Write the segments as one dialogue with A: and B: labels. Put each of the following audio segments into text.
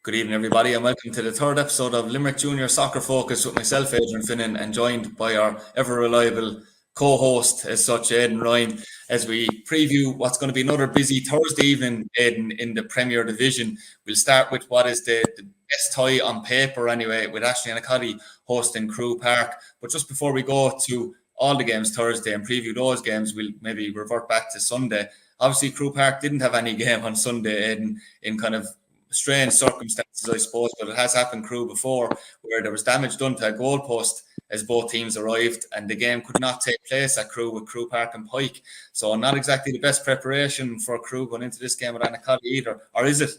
A: Good evening, everybody, and welcome to the third episode of Limerick Junior Soccer Focus with myself, Adrian Finnin, and joined by our ever-reliable co-host, as such, Aidan Ryan, as we preview what's going to be another busy Thursday evening, Aidan, in the Premier Division. We'll start with what is the best tie on paper, anyway, with Ashley and Acadie hosting Crew Park. But just before we go to all the games Thursday and preview those games, we'll maybe revert back to Sunday. Obviously, Crew Park didn't have any game on Sunday, Aidan, in kind of strange circumstances, I suppose, but it has happened Crew before, where there was damage done to a goalpost as both teams arrived, and the game could not take place at Crew with Crew Park and Pike. So not exactly the best preparation for Crew going into this game with Anacali either, or is it?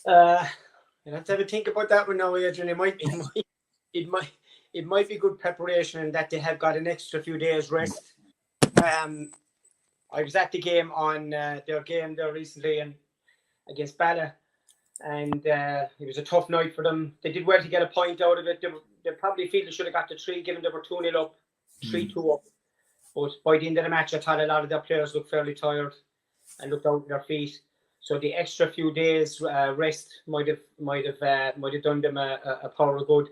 B: You have to have a think about that one now, Adrian. It might be good preparation in that they have got an extra few days rest. I was at the game on their game there recently and against Bala, and it was a tough night for them. They did well to get a point out of it. They probably feel they should have got the 3, given they were 2-0 up, 3-2 up. But by the end of the match, I thought a lot of their players looked fairly tired and looked out on their feet. So the extra few days rest might have done them a power of good.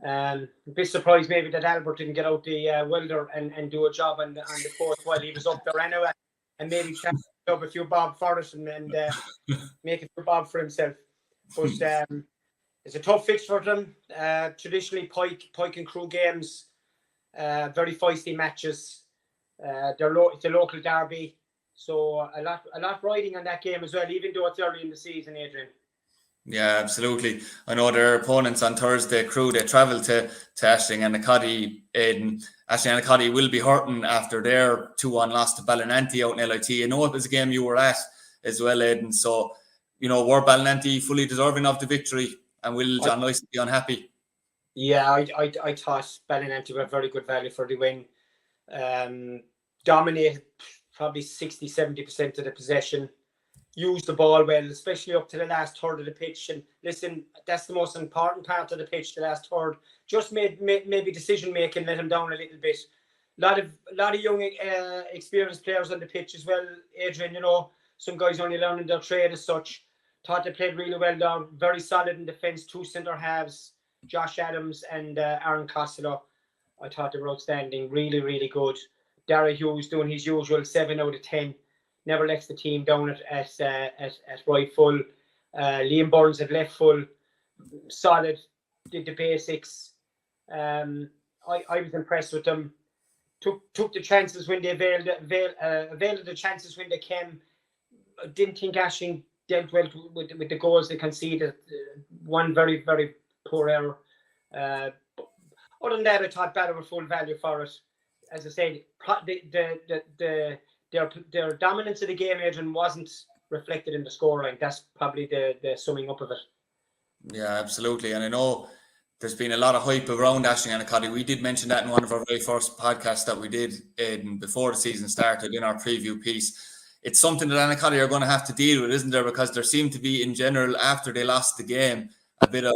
B: A bit surprised maybe that Albert didn't get out the welder and do a job on the course while he was up there anyway, and maybe up a few bob for us and make it for Bob for himself. But it's a tough fix for them. Traditionally, Pike and Crew games, very feisty matches. It's a local derby, so a lot riding on that game as well, even though it's early in the season, Adrian.
A: Yeah, absolutely. I know their opponents on Thursday, Crew, they travel to Ashling and Acadie. Ashling and Acadie will be hurting after their 2-1 loss to Ballinanty out in LIT. I know it was a game you were at as well, Aidan. So, were Ballinanty fully deserving of the victory, and will John Lyson be unhappy?
B: Yeah, I thought Ballinanty were very good value for the win. Dominated probably 60-70% of the possession. Used the ball well, especially up to the last third of the pitch. And listen, that's the most important part of the pitch, the last third. Just maybe decision making let him down a little bit. A lot of young, experienced players on the pitch as well, Adrian. Some guys only learning their trade as such. Thought they played really well down, very solid in defence. 2 centre halves, Josh Adams and Aaron Costello. I thought they were outstanding, really, really good. Dara Hughes doing his usual 7 out of 10. Never lets the team down at right full. Liam Burns at left full. Solid. Did the basics. I was impressed with them. Took the chances when they availed of the chances when they came. I didn't think Ashling dealt well with the goals they conceded. One very, very poor error. Other than that, I thought Bala were full value for it. As I said, their dominance of the game, Adrian, wasn't reflected in the scoreline. That's probably the summing up of it.
A: Yeah, absolutely. And I know there's been a lot of hype around Ashling and Acadie. We did mention that in one of our very first podcasts that we did before the season started in our preview piece. It's something that Anacadie are going to have to deal with, isn't there? Because there seemed to be, in general, after they lost the game, a bit of,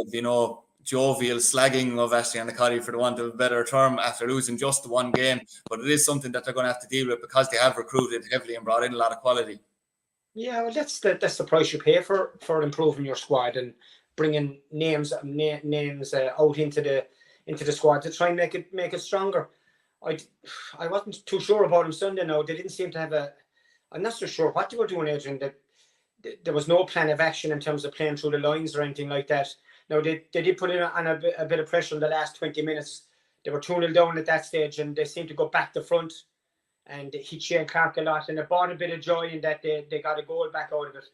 A: jovial slagging of Ashley and Acadie, for the want of a better term, after losing just the one game. But it is something that they're going to have to deal with because they have recruited heavily and brought in a lot of quality. Yeah,
B: well, that's the price you pay for improving your squad and bringing names out into the squad to try and make it stronger. I wasn't too sure about them Sunday. Now they didn't seem to have I'm not so sure what they were doing, Adrian. There was no plan of action in terms of playing through the lines or anything like that. Now, they did put in on a bit of pressure in the last 20 minutes. They were 2-0 down at that stage, and they seemed to go back to front and hit Shane Clark a lot. And it brought a bit of joy in that they got a goal back out of it.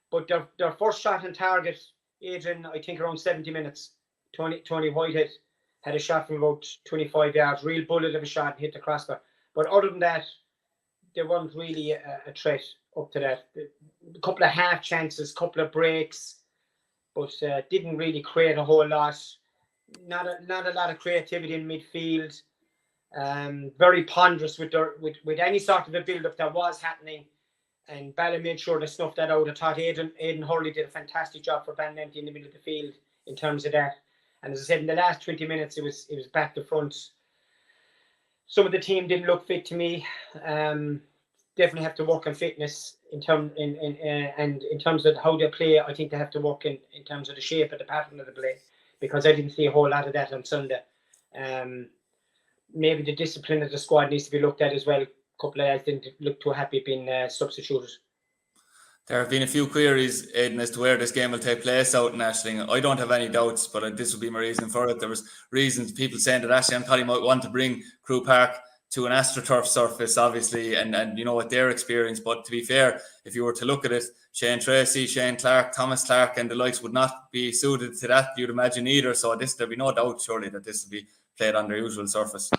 B: But their first shot on target, Adrian, I think around 70 minutes, Tony Whitehead had a shot from about 25 yards, real bullet of a shot, and hit the crossbar. But other than that, they weren't really a threat up to that. A couple of half chances, couple of breaks, but didn't really create a whole lot. Not a lot of creativity in midfield. Very ponderous with any sort of a build-up that was happening. And Bala made sure to snuff that out. I thought Aidan Hurley did a fantastic job for Ballinanty in the middle of the field in terms of that. And as I said, in the last 20 minutes, it was back to front. Some of the team didn't look fit to me. definitely have to work on fitness and in terms of how they play. I think they have to work in terms of the shape of the pattern of the play, because I didn't see a whole lot of that on Sunday. Maybe the discipline of the squad needs to be looked at as well. A couple of lads didn't look too happy being substituted.
A: There have been a few queries, Aidan, as to where this game will take place out in Ashling. I don't have any doubts, but this would be my reason for it. There was reasons, people saying that Ashling and Collie might want to bring Crew Park to an AstroTurf surface, obviously, and you know what their experience. But to be fair, if you were to look at it, Shane Tracy, Shane Clark, Thomas Clark, and the likes would not be suited to that, you'd imagine, either. So there'd be no doubt, surely, that this would be played on their usual surface.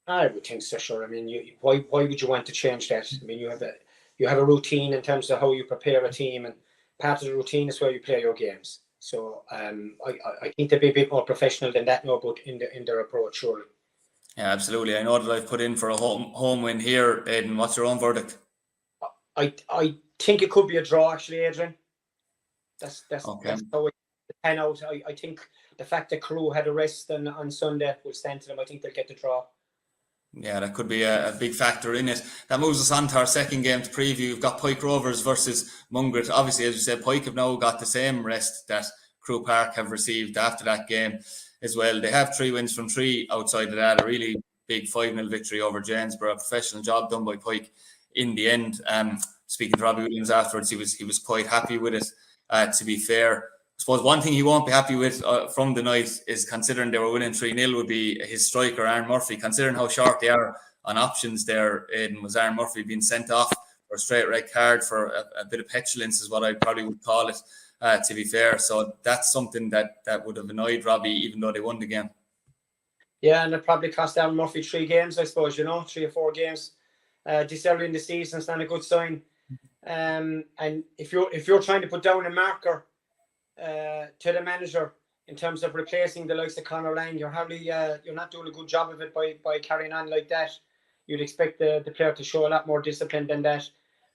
B: I would think so, sure. I mean, why would you want to change that? I mean, you have a routine in terms of how you prepare a team, and part of the routine is where you play your games. So I think they'd be a bit more professional than that now, but in their approach, surely.
A: Yeah, absolutely. I know that I've put in for a home win here, Aidan. What's your own verdict?
B: I think it could be a draw, actually, Adrian. That's
A: okay.
B: That's how it pan out. I think the fact that Crew had a rest on Sunday will stand to them. I think they'll get the draw.
A: Yeah, that could be a big factor in it. That moves us on to our second game to preview. We've got Pike Rovers versus Mungret. Obviously, as you said, Pike have now got the same rest that Crew Park have received after that game as well. They have 3 wins from 3 outside of that. A really big 5-0 victory over Janesborough. A professional job done by Pike in the end. Speaking to Robbie Williams afterwards, he was quite happy with it, to be fair. I suppose one thing he won't be happy with from the night is, considering they were winning 3-0, would be his striker, Aaron Murphy. Considering how short they are on options there, Aidan, was Aaron Murphy being sent off for a straight red card for a bit of petulance is what I probably would call it, to be fair. So that's something that would have annoyed Robbie, even though they won the game. Yeah,
B: and it probably cost Aaron Murphy 3 games, I suppose, 3 or 4 games. This early in the season is not a good sign. And if you're trying to put down a marker to the manager in terms of replacing the likes of Conor Lang, you're not doing a good job of it by carrying on like that. You'd expect the player to show a lot more discipline than that.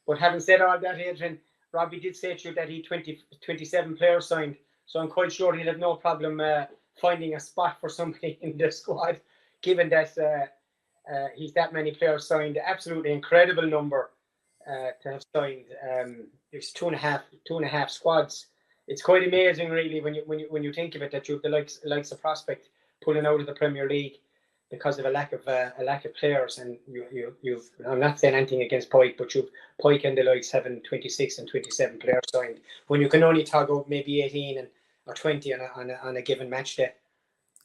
B: But having said all that, Adrian, Robbie did say to you that he 27 players signed, so I'm quite sure he'd have no problem finding a spot for somebody in the squad, given that he's that many players signed. Absolutely incredible number to have signed. It's two and a half squads. It's quite amazing, really, when you think of it, that you have the likes of Prospect pulling out of the Premier League because of a lack of players. And you've I'm not saying anything against Pike, but you've Pike and the likes having 26 and 27 players signed when you can only tog out maybe 18 or 20 on a given match day.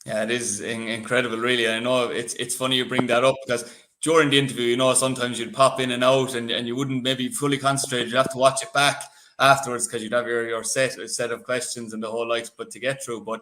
A: Yeah, it is incredible, really. I know it's funny you bring that up, because during the interview, sometimes you'd pop in and out and you wouldn't maybe fully concentrate. You'd have to watch it back afterwards because you'd have your set of questions and the whole likes but to get through. But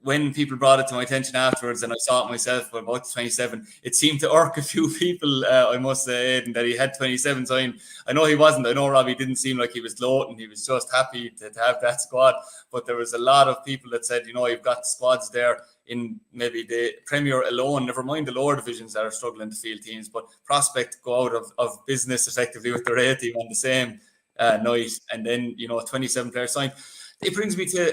A: when people brought it to my attention afterwards, and I saw it myself about 27, it seemed to irk a few people, I must say, Aidan, that he had 27 signed. I know he wasn't. I know Robbie didn't seem like he was gloating. He was just happy to have that squad. But there was a lot of people that said, you've got squads there in maybe the Premier alone, never mind the lower divisions that are struggling to field teams, but Prospect go out of business effectively with their A team on the same night, and then 27 players signed. It brings me to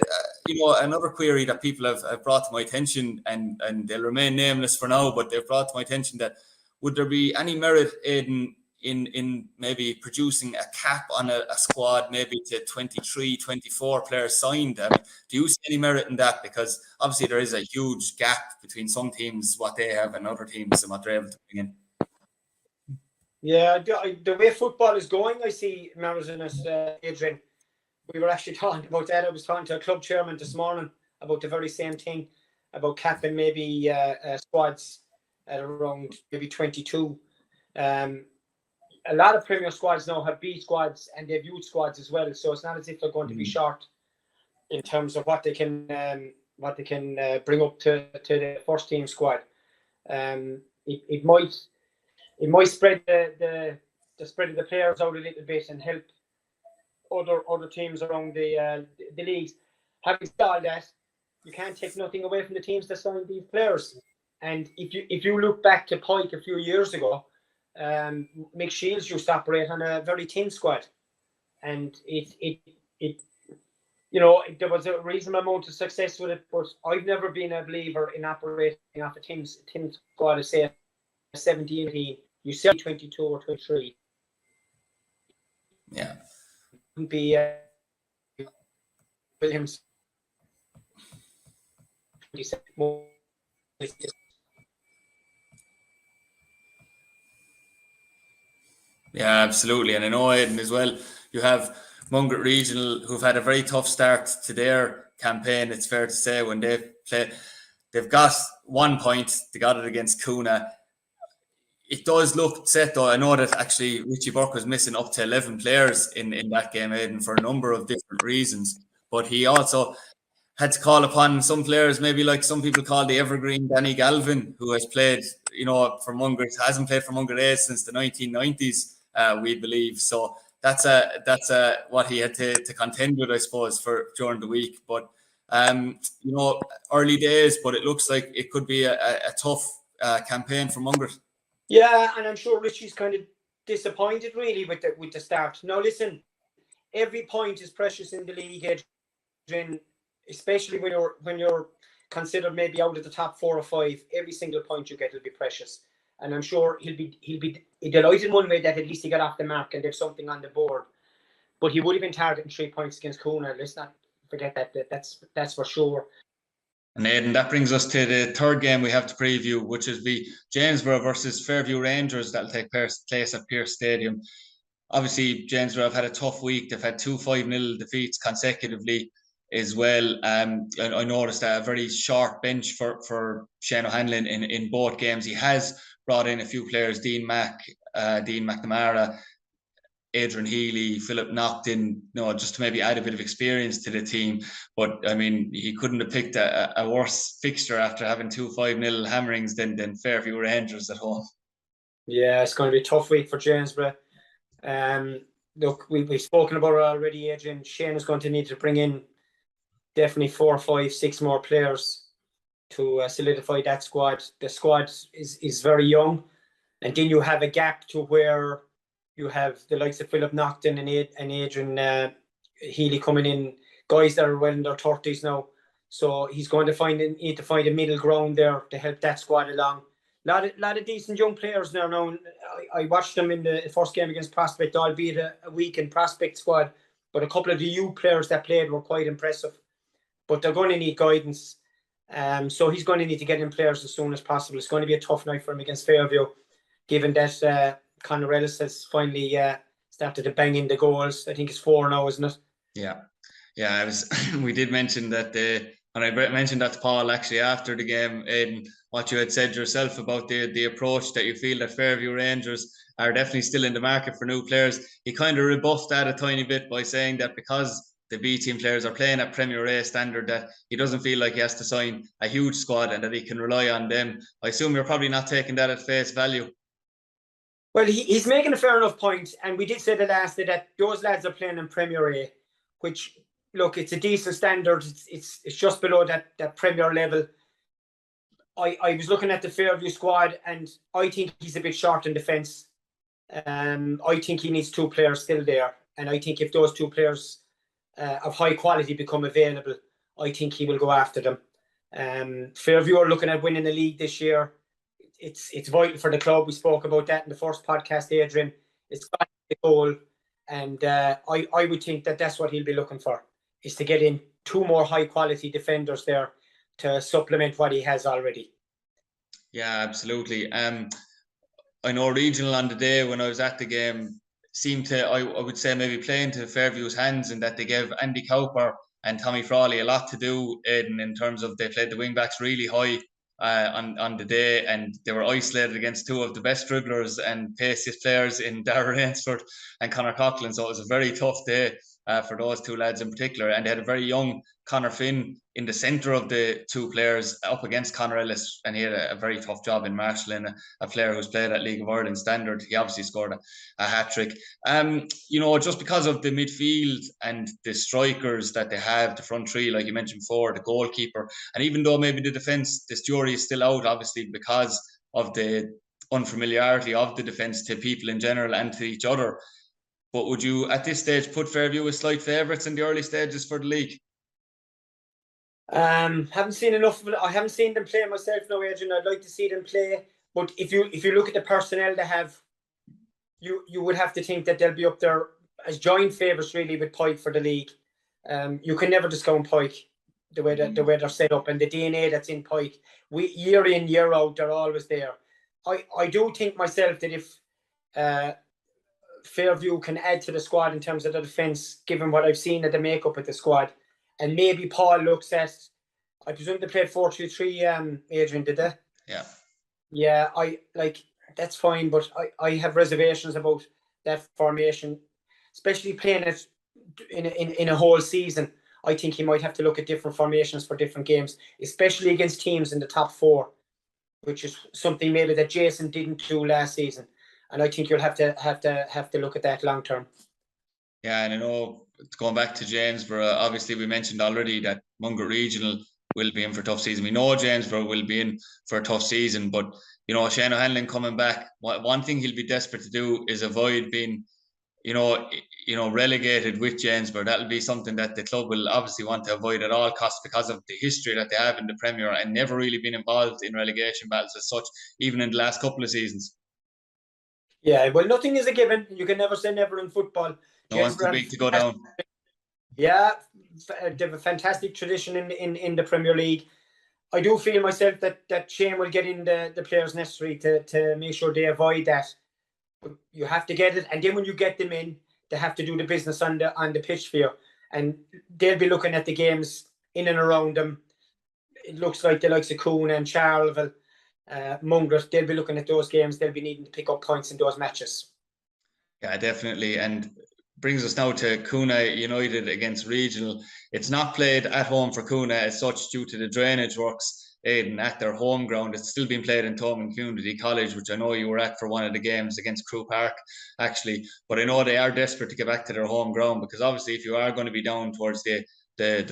A: another query that people have brought to my attention, and they'll remain nameless for now, but they've brought to my attention that would there be any merit in maybe producing a cap on a squad, maybe to 23, 24 players signed? Do you see any merit in that? Because obviously there is a huge gap between some teams, what they have, and other teams and what they're able to bring in.
B: Yeah, the way football is going, I see merit in it, Adrian. We were actually talking about that. I was talking to a club chairman this morning about the very same thing, about capping maybe squads at around maybe 22. A lot of Premier squads now have B squads and they have youth squads as well, so it's not as if they're going to be short in terms of what they can bring up to the first team squad. It might spread the spread of the players out a little bit and help other teams around the leagues. Having said all that, you can't take nothing away from the teams that signed these players. And if you look back to Pike a few years ago, Mick Shields used to operate on a very thin squad, and there was a reasonable amount of success with it. But I've never been a believer in operating off a thin squad. I say 17, you say 22 or 23.
A: Yeah.
B: Be Williams.
A: Yeah, absolutely. And I know, Aidan, as well, you have Mungret Regional, who've had a very tough start to their campaign, it's fair to say, when they play. They've got 1 point. They got it against Kuna. It does look set, though. I know that actually Richie Burke was missing up to 11 players in that game, Aidan, for a number of different reasons. But he also had to call upon some players, maybe like some people call the evergreen Danny Galvin, who has played, for Mungret, hasn't played for Mungret A since the 1990s, we believe. So that's what he had to contend with, I suppose, for during the week. But early days, but it looks like it could be a tough campaign for Mungret.
B: Yeah, and I'm sure Richie's kind of disappointed really with the start. Now listen, every point is precious in the league, Adrian, especially when you're considered maybe out of the top 4 or 5. Every single point you get will be precious, and I'm sure he'll be delighted one way that at least he got off the mark and there's something on the board. But he would have been targeting 3 points against Kuna. Let's not forget that. That's for sure.
A: And Aidan, that brings us to the third game we have to preview, which is the Janesborough versus Fairview Rangers. That'll take place at Pearse Stadium. Obviously, Janesborough have had a tough week. They've had 2 5-0 defeats consecutively as well. I noticed that a very short bench for Shane O'Hanlon in both games. He has brought in a few players, Dean McNamara, Adrian Healy, Philip Naughton, just to maybe add a bit of experience to the team. But I mean, he couldn't have picked a worse fixture after having 2 5-0 hammerings than Fairview Rangers at home.
B: Yeah, it's going to be a tough week for Janesborough. Look, we've spoken about it already, Adrian. Shane is going to need to bring in definitely 4, 5, 6 more players to solidify that squad. The squad is very young, and then you have a gap to where you have the likes of Philip Naughton and Adrian Healy coming in, guys that are well in their 30s now. So he's going to need to find a middle ground there to help that squad along. A lot of decent young players now. I watched them in the first game against Prospect, albeit a weakened Prospect squad, but a couple of the youth players that played were quite impressive. But they're going to need guidance. So he's going to need to get in players as soon as possible. It's going to be a tough night for him against Fairview, given that Conor Ellis has finally started to bang in the goals. I think it's 4 now, isn't it?
A: Yeah. We did mention that and I mentioned that to Paul actually after the game, Aidan, what you had said yourself about the approach that you feel that Fairview Rangers are definitely still in the market for new players. He kind of rebuffed that a tiny bit by saying that because the B team players are playing at Premier A standard, that he doesn't feel like he has to sign a huge squad and that he can rely on them. I assume you're probably not taking that at face value.
B: Well, he's making a fair enough point, and we did say the last day that those lads are playing in Premier A, which, look, it's a decent standard. It's just below that Premier level. I was looking at the Fairview squad, and I think he's a bit short in defence. I think he needs 2 players still there, and I think if those 2 players of high quality become available, I think he will go after them. Fairview are looking at winning the league this year. It's vital for the club. We spoke about that in the first podcast, Adrian. It's got the goal, and I would think that that's what he'll be looking for, is to get in 2 more high quality defenders there to supplement what he has already.
A: Yeah, absolutely. I know Regional on the day when I was at the game seemed to, I would say, maybe play into Fairview's hands, in that they gave Andy Cowper and Tommy Frawley a lot to do, Aidan, in terms of they played the wing backs really high on the day, and they were isolated against 2 of the best dribblers and paciest players in Darragh Rainsford and Conor Coughlin. So it was a very tough day for those 2 lads in particular, and they had a very young Conor Finn in the centre of the 2 players up against Conor Ellis, and he had a very tough job in marshalling a player who's played at League of Ireland standard. He obviously scored a hat-trick. Just because of the midfield and the strikers that they have, the front 3, like you mentioned before, the goalkeeper, and even though maybe the defence, this jury is still out, obviously, because of the unfamiliarity of the defence to people in general and to each other. But would you, at this stage, put Fairview as slight favourites in the early stages for the league?
B: Haven't seen enough of it. I haven't seen them play myself now, Adrian. I'd like to see them play. But if you look at the personnel they have, you would have to think that they'll be up there as joint favourites really with Pike for the league. You can never discount Pike, the way they're set up and the DNA that's in Pike. We year in, year out, they're always there. I do think myself that if Fairview can add to the squad in terms of the defence, given what I've seen of the makeup of the squad, and maybe Paul looks at, I presume they played 4-3-3, Adrian, did they?
A: Yeah.
B: Yeah, that's fine, but I have reservations about that formation, especially playing it in a whole season. I think he might have to look at different formations for different games, especially against teams in the top four, which is something maybe that Jason didn't do last season. And I think you'll have to look at that long term.
A: Yeah, and I know, going back to Jamesborough, obviously we mentioned already that Mungo Regional will be in for a tough season. We know Jamesborough will be in for a tough season, but you know, Shane O'Hanlon coming back, one thing he'll be desperate to do is avoid being, relegated with Jamesborough. That'll be something that the club will obviously want to avoid at all costs because of the history that they have in the Premier and never really been involved in relegation battles as such, even in the last couple of seasons.
B: Yeah, well, nothing is a given. You can never say never in football.
A: No one's too big to go down.
B: Yeah, they have a fantastic tradition in the Premier League. I do feel myself that Shane will get in the players necessary to make sure they avoid that. But you have to get it, and then when you get them in, they have to do the business on the pitch for you, and they'll be looking at the games in and around them. It looks like the likes of Coon and Charleville, Mungret, they'll be looking at those games. They'll be needing to pick up points in those matches.
A: Yeah, definitely. And brings us now to Kuna United against Regional. It's not played at home for Kuna as such due to the drainage works, Aidan, at their home ground. It's still being played in Thomond Community College, which I know you were at for one of the games against Crewe Park, actually. But I know they are desperate to get back to their home ground because obviously if you are going to be down towards the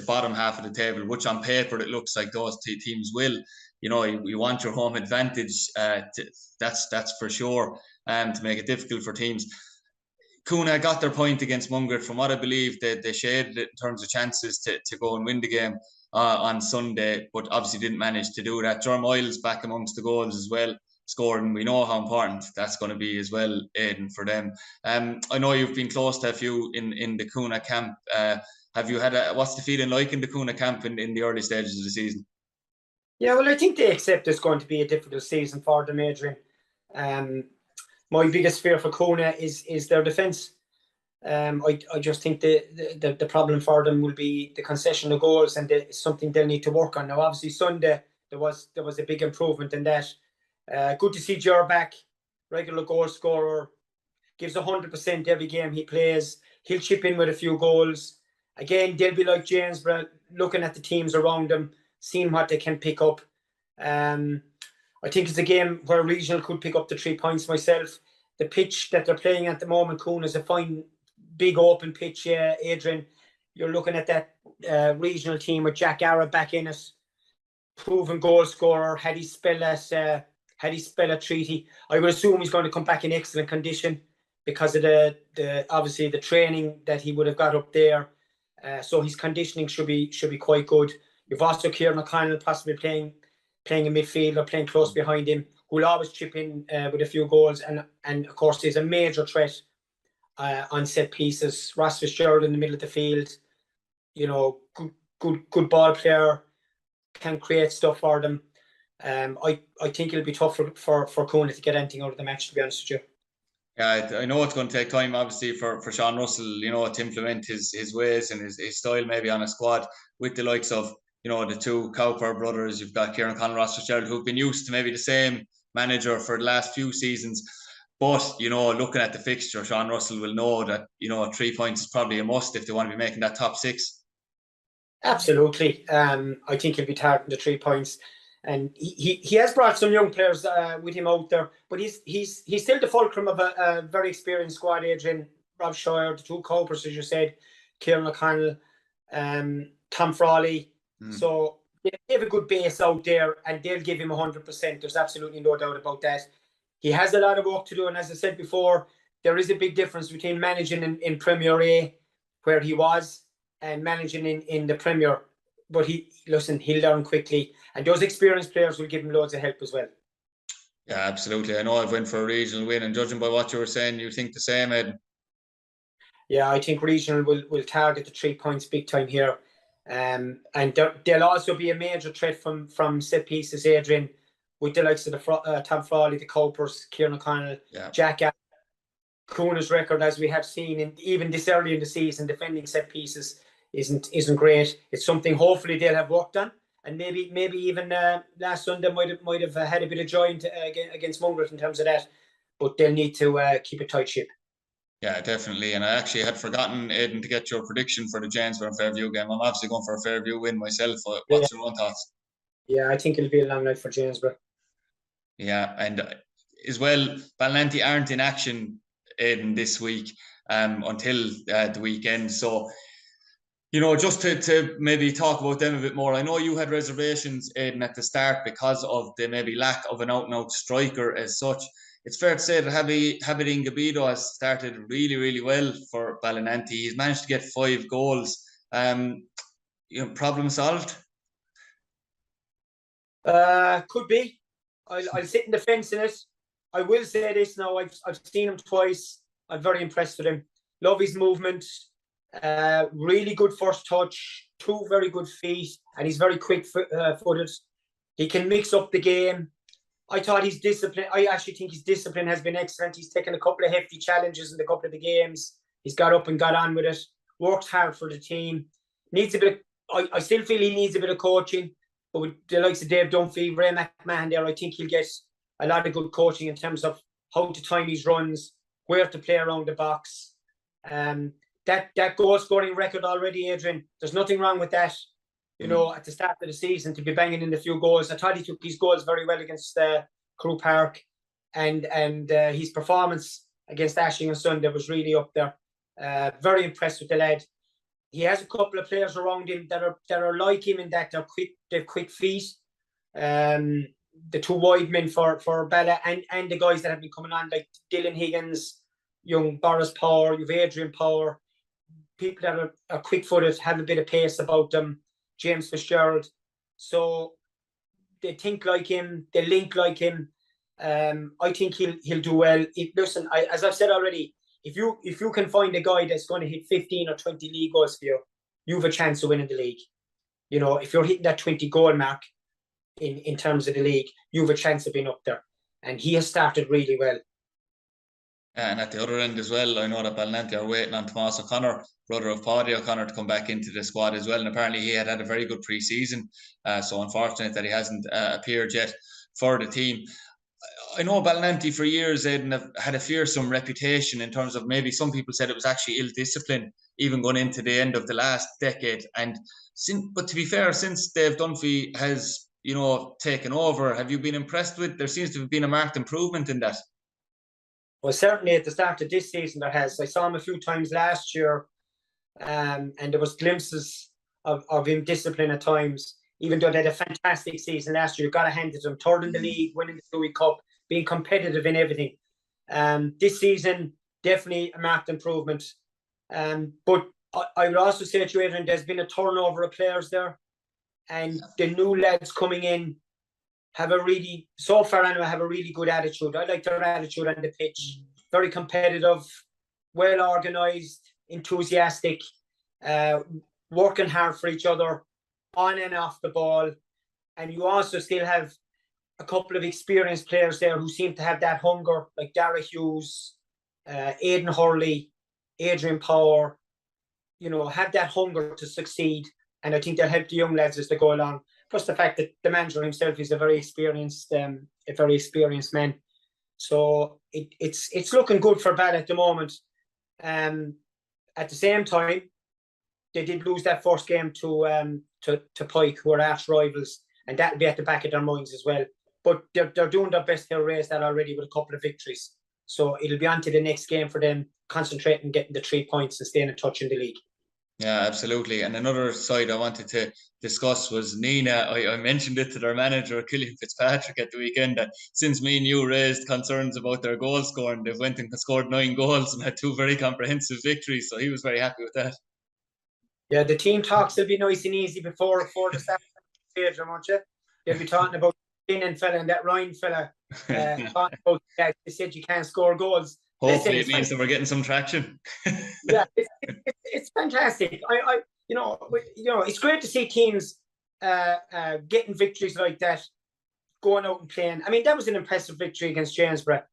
A: bottom half of the table, which on paper it looks like those two teams will, you want your home advantage. That's for sure, to make it difficult for teams. Kuna got their point against Mungret. From what I believe, they shaded it in terms of chances to go and win the game on Sunday, but obviously didn't manage to do that. Jerome Oils back amongst the goals as well, scored, and we know how important that's going to be as well, Aidan, for them. I know you've been close to a few in the Kuna camp. Have you had what's the feeling like in the Kuna camp in the early stages of the season?
B: Yeah, well, I think they accept it's going to be a difficult season for them, Adrian. My biggest fear for Kuna is their defence. I just think the problem for them will be the concession of goals, and it's something they'll need to work on. Now, obviously, Sunday there was a big improvement in that. Good to see Ger back, regular goal scorer, gives 100% every game he plays. He'll chip in with a few goals. Again, they'll be like Jamesborough, looking at the teams around them, seeing what they can pick up. I think it's a game where Regional could pick up the 3 points myself. The pitch that they're playing at the moment, Coon, is a fine, big open pitch. Yeah, Adrian, you're looking at that Regional team with Jack Arab back in it, proven goal scorer. Had he spell a treaty, I would assume he's going to come back in excellent condition because of the obviously the training that he would have got up there. So his conditioning should be quite good. You've also Kieran O'Connell possibly playing in midfield or playing close behind him, who will always chip in with a few goals, and of course he's a major threat on set pieces. Ross Fitzgerald in the middle of the field, good ball player, can create stuff for them. I think it'll be tough for Kuna to get anything out of the match, to be honest with you.
A: Yeah, I know it's going to take time, obviously, for Sean Russell, to implement his ways and his style maybe on a squad with the likes of, the two Cowper brothers. You've got Kieran Conlon, Ross Fitzgerald, who've been used to maybe the same manager for the last few seasons. But, looking at the fixture, Sean Russell will know that, 3 points is probably a must if they want to be making that top six.
B: Absolutely. I think he'll be targeting the 3 points. And he has brought some young players with him out there, but he's still the fulcrum of a very experienced squad, Adrian. Rob Shire, the two Cowpers, as you said, Kieran O'Connell, Tom Frawley. So they have a good base out there, and they'll give him 100%. There's absolutely no doubt about that. He has a lot of work to do, and as I said before, there is a big difference between managing in Premier A, where he was, and managing in the Premier. But he'll learn quickly, and those experienced players will give him loads of help as well.
A: Yeah, absolutely. I know I've went for a regional win, and judging by what you were saying, you think the same, Ed?
B: Yeah, I think regional will target the 3 points big time here. And there'll also be a major threat from set pieces, Adrian, with the likes of the Tom Frawley, the Copers, Kieran O'Connell, Jack Coona's record, as we have seen, even this early in the season, defending set pieces isn't great. It's something hopefully they'll have worked on, and maybe even last Sunday might have had a bit of joy against Mungret in terms of that, but they'll need to keep a tight ship.
A: Yeah, definitely. And I actually had forgotten, Aidan, to get your prediction for the Janesborough and Fairview game. I'm obviously going for a Fairview win myself. What's your own thoughts?
B: Yeah, I think it'll be a long night for Janesborough.
A: Yeah, and as well, Ballanty aren't in action, Aidan, this week until the weekend. So, just to maybe talk about them a bit more. I know you had reservations, Aidan, at the start because of the maybe lack of an out-and-out striker as such. It's fair to say that Habibin Gabido has started really, really well for Ballinanty. He's managed to get 5 goals. Problem solved?
B: Could be. I'll sit in the fence in it. I will say this now. I've seen him twice. I'm very impressed with him. Love his movement. Really good first touch. 2 very good feet, and he's very quick-footed. He can mix up the game. I thought his discipline. I actually think his discipline has been excellent. He's taken a couple of hefty challenges in a couple of the games. He's got up and got on with it. Worked hard for the team. Needs a bit. I still feel he needs a bit of coaching. But with the likes of Dave Dunphy, Ray McMahon there, I think he'll get a lot of good coaching in terms of how to time his runs, where to play around the box. That goal scoring record already, Adrian, there's nothing wrong with that. At the start of the season to be banging in a few goals. I thought he took his goals very well against Crew Park, and his performance against Ashling on Sunday was really up there. Very impressed with the lad. He has a couple of players around him that are like him in that they're quick feet. The 2 wide men for Bella and the guys that have been coming on like Dylan Higgins, young Boris Power, you've Adrian Power, people that are quick-footed, have a bit of pace about them. James Fitzgerald. So they think like him, they link like him. I think he'll do well. Listen, as I've said already, if you can find a guy that's going to hit 15 or 20 league goals for you, you have a chance of winning the league. If you're hitting that 20 goal mark in terms of the league, you have a chance of being up there. And he has started really well.
A: And at the other end as well, I know that Ballinanty are waiting on Tomas O'Connor, brother of Paddy O'Connor, to come back into the squad as well. And apparently he had a very good pre-season. So unfortunate that he hasn't appeared yet for the team. I know Ballinanty for years, Aidan, have had a fearsome reputation in terms of maybe some people said it was actually ill-discipline, even going into the end of the last decade. But to be fair, since Dave Dunphy has, taken over, have you been impressed with? There seems to have been a marked improvement in that.
B: Well, certainly at the start of this season there has. I saw him a few times last year, and there was glimpses of him discipline at times. Even though they had a fantastic season last year, you've got to hand it to him. 3rd in the league, winning the Louis Cup, being competitive in everything. This season, definitely a marked improvement. But I would also say to you, Adrian, there's been a turnover of players there. And the new lads coming in have a really good attitude. I like their attitude on the pitch. Very competitive, well organised, enthusiastic, working hard for each other, on and off the ball. And you also still have a couple of experienced players there who seem to have that hunger, like Dara Hughes, Aidan Hurley, Adrian Power, have that hunger to succeed. And I think they'll help the young lads as they go along. Plus the fact that the manager himself is a very experienced man. So it's looking good for Ball at the moment. At the same time, they did lose that first game to Pike, who are arch rivals, and that'll be at the back of their minds as well. But they're doing their best to raise that already with a couple of victories. So it'll be on to the next game for them, concentrating, getting the 3 points and staying in touch in the league.
A: Yeah, absolutely. And another side I wanted to discuss was Nina. I mentioned it to their manager, Killian Fitzpatrick, at the weekend, that since me and you raised concerns about their goal scoring, they've went and scored 9 goals and had 2 very comprehensive victories. So he was very happy with that. Yeah,
B: the team talks will be nice and easy before the start of the stage, won't you? They'll be talking about Finnin fella and that Ryan fella. Talking about that. They said you can't score goals. listen,
A: Hopefully, it means that we're getting some traction.
B: yeah, it's fantastic. It's great to see teams getting victories like that, going out and playing. I mean, that was an impressive victory against Jamesborough.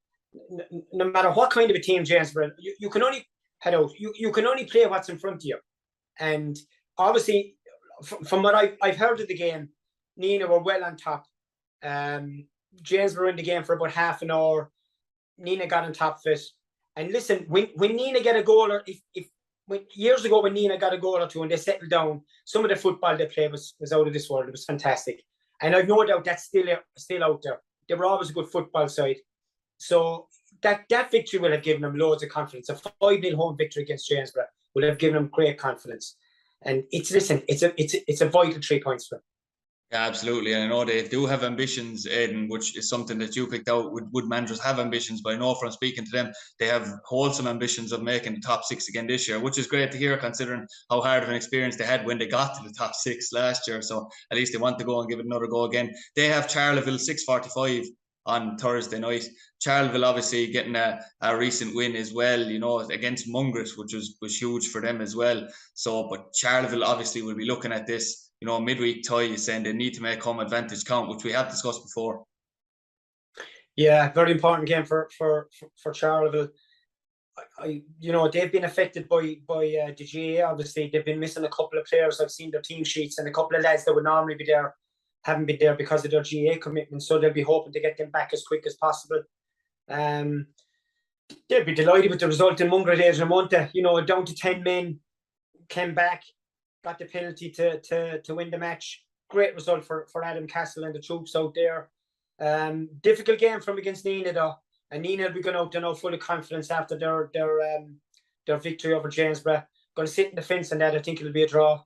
B: No matter what kind of a team Jamesborough, you can only head out. You can only play what's in front of you. And obviously, from what I've heard of the game, Nina were well on top. James were in the game for about half an hour. Nina got on top of it. And listen, when Nina get a goal, or years ago when Nina got a goal or two and they settled down, some of the football they played was out of this world. It was fantastic. And I've no doubt that's still out there. They were always a good football side. So that victory will have given them loads of confidence. A 5-0 home victory against Jamesborough will have given them great confidence. And it's a vital 3 points for them.
A: Yeah, absolutely. And I know they do have ambitions, Aidan, which is something that you picked out. Would managers have ambitions? But I know from speaking to them, they have wholesome ambitions of making the top 6 again this year, which is great to hear considering how hard of an experience they had when they got to the top 6 last year. So at least they want to go and give it another go again. They have Charleville 6:45 on Thursday night. Charleville obviously getting a recent win as well, against Mungret, which was huge for them as well. So, but Charleville obviously will be looking at this, midweek tie, saying they need to make home advantage count, which we have discussed before.
B: Yeah, very important game for Charleville. They've been affected by the GA. Obviously, they've been missing a couple of players. I've seen their team sheets, and a couple of lads that would normally be there haven't been there because of their GA commitment. So they'll be hoping to get them back as quick as possible. They'll be delighted with the result in Mungret, Adrian, down to 10 men, came back, got the penalty to win the match. Great result for Adam Castle and the troops out there. Difficult game from against Nina though, and Nina will be going out now full of confidence after their victory over Jamesborough. Going to sit in the fence on that. I think it'll be a draw.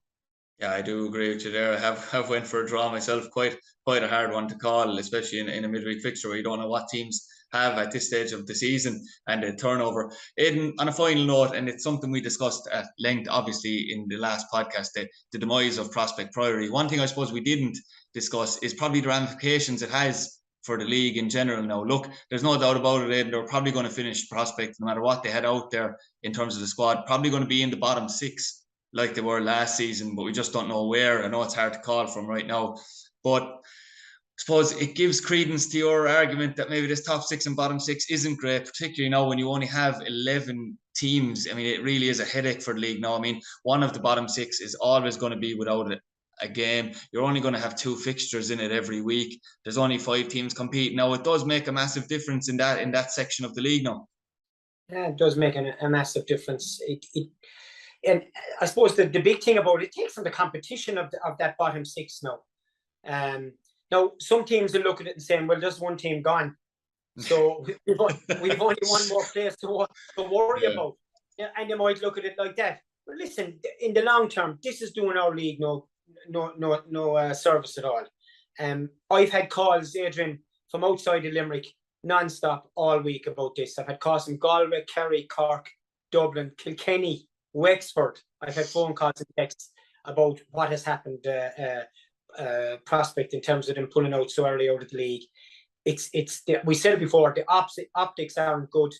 A: Yeah, I do agree with you there. I have went for a draw myself. Quite a hard one to call, especially in a midweek fixture where you don't know what teams have at this stage of the season and the turnover. Aidan, on a final note, and it's something we discussed at length, obviously, in the last podcast, the demise of Prospect Priory. One thing I suppose we didn't discuss is probably the ramifications it has for the league in general now. Look, there's no doubt about it, Aidan, they're probably going to finish Prospect, no matter what they had out there in terms of the squad, probably going to be in the bottom 6 like they were last season, but we just don't know where. I know it's hard to call from right now, but I suppose it gives credence to your argument that maybe this top 6 and bottom 6 isn't great, particularly now when you only have 11 teams. I mean, it really is a headache for the league now. I mean, one of the bottom 6 is always going to be without a game. You're only going to have 2 fixtures in it every week. There's only 5 teams competing. Now, it does make a massive difference in that section of the league now.
B: Yeah, it does make a massive difference. And I suppose the big thing about it takes from the competition of that bottom 6 now. Now, some teams will look at it and saying, well, there's one team gone. So we've only one more place to worry about. Yeah, and they might look at it like that. But listen, in the long term, this is doing our league no service at all. I've had calls, Adrian, from outside of Limerick, non-stop all week about this. I've had calls from Galway, Kerry, Cork, Dublin, Kilkenny, Wexford. I've had phone calls and texts about what has happened Prospect in terms of them pulling out so early out of the league. We said it before, the optics aren't good.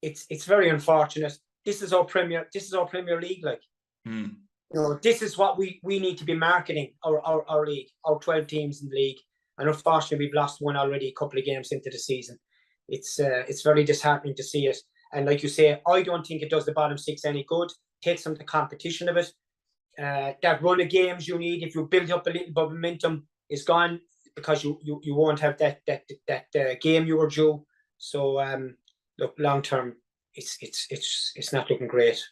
B: It's very unfortunate. This is our Premier League, like. This is what we need to be marketing our league, our 12 teams in the league. And unfortunately, we've lost one already, a couple of games into the season. It's very disheartening to see it. And like you say, I don't think it does the bottom 6 any good. Takes some of the competition of it. That run of games you need, if you build up a little bit of momentum, is gone because you won't have that game you were due. So look, long term, it's not looking great.